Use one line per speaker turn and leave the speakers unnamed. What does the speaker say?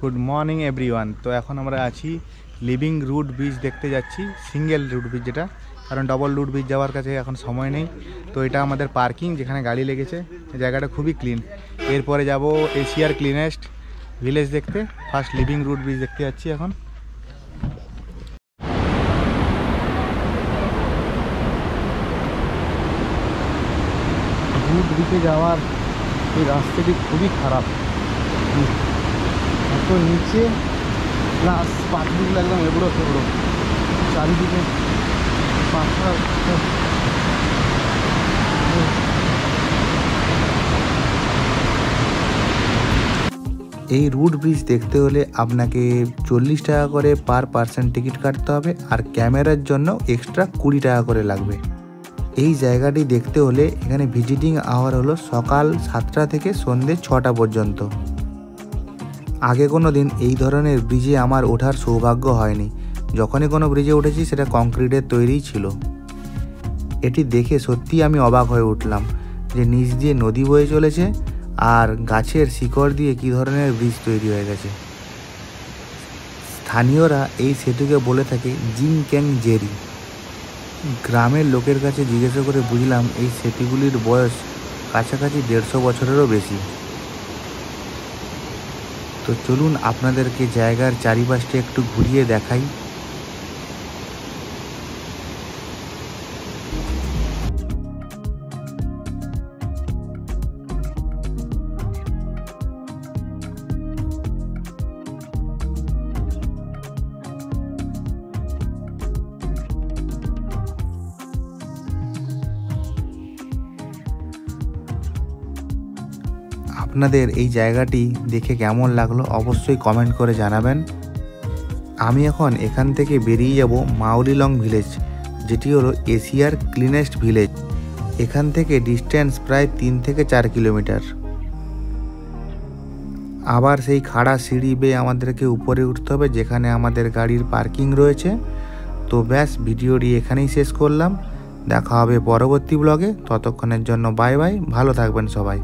Good morning everyone. তো এখন আমরা আছি লিভিং রুট ব্রিজ দেখতে যাচ্ছি, সিঙ্গেল রুট ব্রিজ যেটা, কারণ ডবল রুট ব্রিজ যাওয়ার কাছে এখন সময় নেই। তো এটা আমাদের পার্কিং যেখানে গাড়ি লেগেছে, জায়গাটা খুবই ক্লিন। এরপরে যাব এশিয়ার ক্লিনেস্ট ভিলেজ দেখতে। ফার্স্ট লিভিং রুট ব্রিজ দেখতে যাচ্ছি এখন। রুট ব্রিজে যাওয়ার এই রাস্তাটি খুবই খারাপ, এত নিচে প্লাস পাথরগুলো একদম এবড়ো খেবড়ো, চারিদিকে পাথর। এই রুট ব্রিজ দেখতে হলে আপনাকে 40 টাকা করে পার পার্সন টিকিট কাটতে হবে, আর ক্যামেরার জন্য এক্সট্রা 20 টাকা করে লাগবে। এই জায়গাটি দেখতে হলে এখানে ভিজিটিং আওয়ার হলো সকাল 7টা থেকে সন্ধ্যে 6টা পর্যন্ত। আগে কোনো দিন এই ধরনের ব্রিজে আমার ওঠার সৌভাগ্য হয়নি। যখনই কোনো ব্রিজে উঠেছি সেটা কংক্রিটের তৈরিই ছিল। এটি দেখে সত্যি আমি অবাক হয়ে উঠলাম যে নিচ দিয়ে নদী বয়ে চলেছে আর গাছের শিকড় দিয়ে কী ধরনের ব্রিজ তৈরি হয়ে গেছে। স্থানীয়রা এই সেতুকে বলে থাকে জিং ক্যাং জেরি। গ্রামের লোকের কাছে জিজ্ঞাসা করে বুঝলাম এই সেতুগুলির বয়স কাছাকাছি 150 বছরেরও বেশি। তো চলুন আপনাদেরকে জায়গার চারিপাশটা একটু ঘুরিয়ে দেখাই। আপনাদের এই জায়গাটি দেখে কেমন লাগলো অবশ্যই কমেন্ট করে জানাবেন। আমি এখন এখান থেকে বেরিয়ে যাব মাউলিলং ভিলেজ, যেটি হলো এশিয়ার ক্লিনেস্ট ভিলেজ। এখান থেকে ডিস্টেন্স প্রায় 3 থেকে 4 কিলোমিটার। আবার সেই খাড়া সিঁড়ি বেয়ে আমাদেরকে উপরে উঠতে হবে যেখানে আমাদের গাড়ির পার্কিং রয়েছে। তো ব্যাস, ভিডিওটি এখানেই শেষ করলাম। দেখা হবে পরবর্তী ব্লগে। ততক্ষণের জন্য বাই বাই, ভালো থাকবেন সবাই।